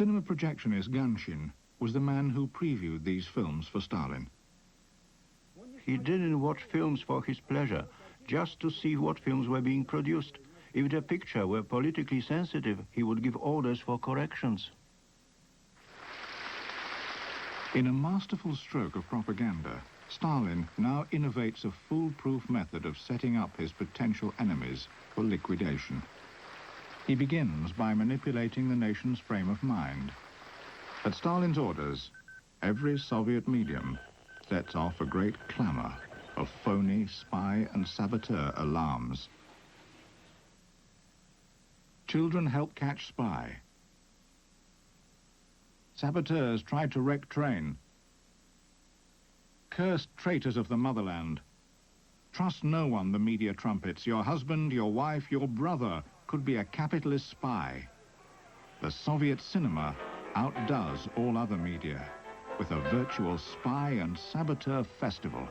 Cinema projectionist Ganshin was the man who previewed these films for Stalin. He didn't watch films for his pleasure, just to see what films were being produced. If the picture were politically sensitive, he would give orders for corrections. In a masterful stroke of propaganda, Stalin now innovates a foolproof method of setting up his potential enemies for liquidation. He begins by manipulating the nation's frame of mind. At Stalin's orders, every Soviet medium sets off a great clamor of phony spy and saboteur alarms. Children help catch spy. Saboteurs try to wreck train. Cursed traitors of the motherland. Trust no one, the media trumpets. Your husband, your wife, your brother could be a capitalist spy. The Soviet cinema outdoes all other media with a virtual spy and saboteur festival.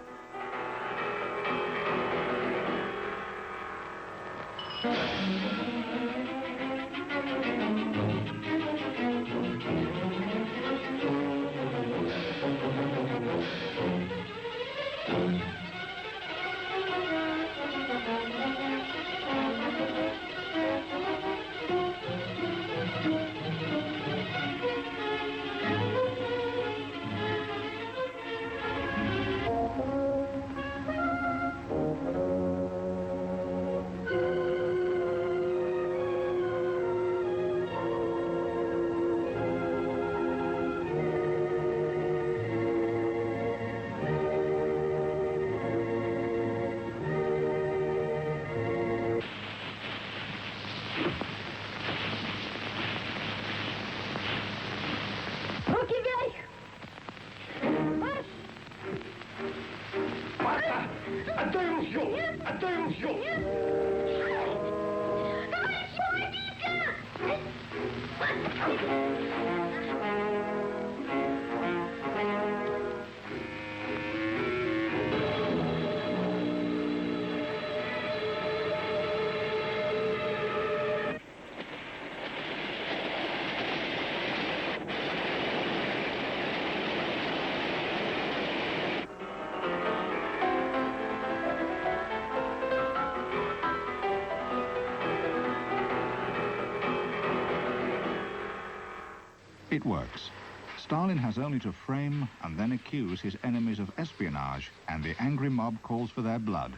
It works. Stalin has only to frame and then accuse his enemies of espionage, and the angry mob calls for their blood.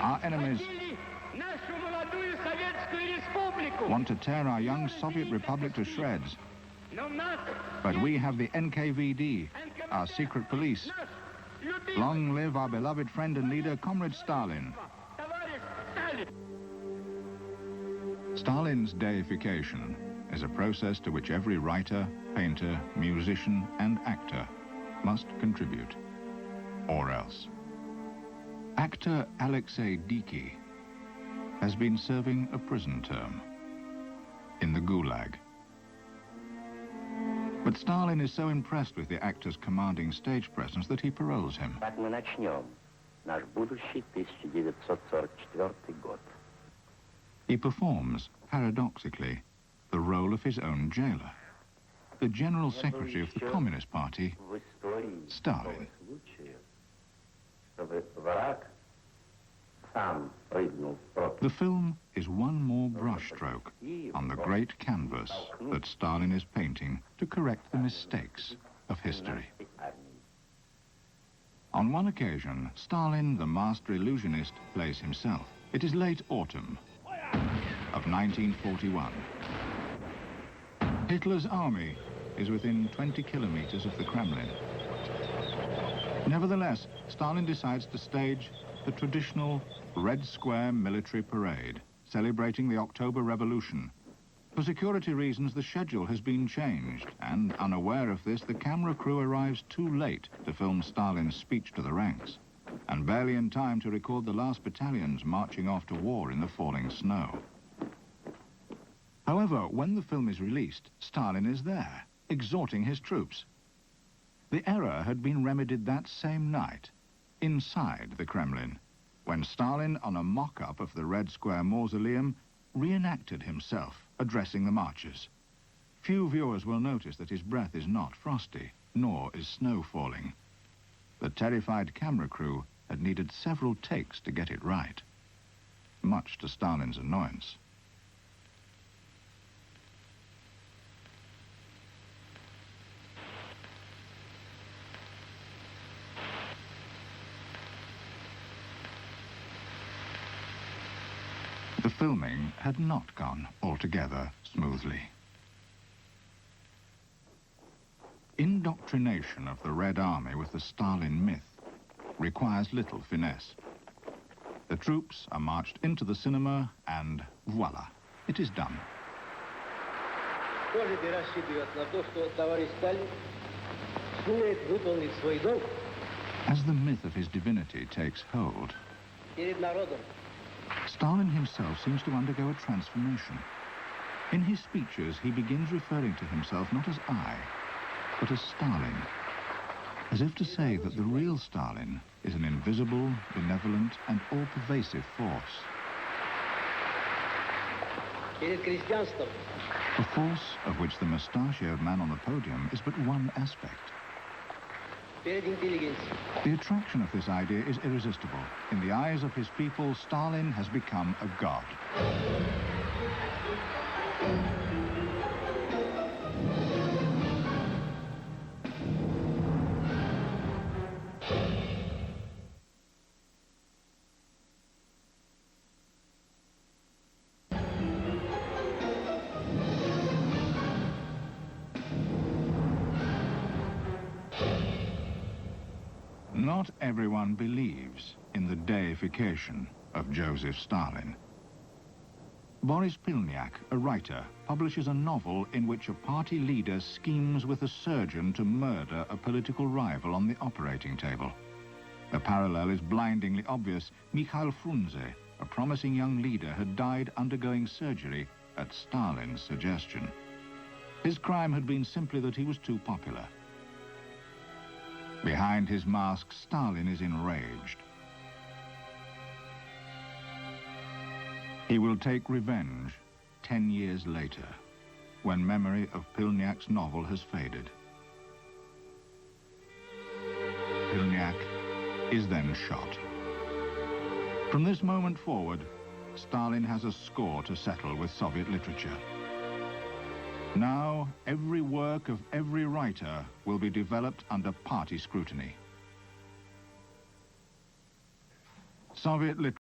Our enemies want to tear our young Soviet Republic to shreds. But we have the NKVD, our secret police. Long live our beloved friend and leader, Comrade Stalin. Stalin's deification is a process to which every writer, painter, musician, and actor must contribute, or else. Actor Alexei Diki has been serving a prison term in the Gulag. But Stalin is so impressed with the actor's commanding stage presence that he paroles him. He performs, paradoxically, the role of his own jailer, the General Secretary of the Communist Party, Stalin. The film is one more brushstroke on the great canvas that Stalin is painting to correct the mistakes of history. On one occasion, Stalin, the master illusionist, plays himself. It is late autumn of 1941. Hitler's army is within 20 kilometers of the Kremlin. Nevertheless, Stalin decides to stage the traditional Red Square military parade, celebrating the October Revolution. For security reasons, the schedule has been changed, and unaware of this, the camera crew arrives too late to film Stalin's speech to the ranks, and barely in time to record the last battalions marching off to war in the falling snow. However, when the film is released, Stalin is there, exhorting his troops. The error had been remedied that same night, inside the Kremlin, when Stalin, on a mock-up of the Red Square mausoleum, reenacted himself addressing the marchers. Few viewers will notice that his breath is not frosty, nor is snow falling. The terrified camera crew had needed several takes to get it right, much to Stalin's annoyance. The filming had not gone altogether smoothly. Indoctrination of the Red Army with the Stalin myth requires little finesse. The troops are marched into the cinema and voila, it is done. As the myth of his divinity takes hold, Stalin himself seems to undergo a transformation. In his speeches, he begins referring to himself not as I, but as Stalin, as if to say that the real Stalin is an invisible, benevolent, and all-pervasive force. A force of which the mustachioed man on the podium is but one aspect. The attraction of this idea is irresistible. In the eyes of his people, Stalin has become a god. Not everyone believes in the deification of Joseph Stalin. Boris Pilniak, a writer, publishes a novel in which a party leader schemes with a surgeon to murder a political rival on the operating table. The parallel is blindingly obvious. Mikhail Frunze, a promising young leader, had died undergoing surgery at Stalin's suggestion. His crime had been simply that he was too popular. Behind his mask, Stalin is enraged. He will take revenge 10 years later, when memory of Pilniak's novel has faded. Pilniak is then shot. From this moment forward, Stalin has a score to settle with Soviet literature. Now, every work of every writer will be developed under party scrutiny. Soviet literature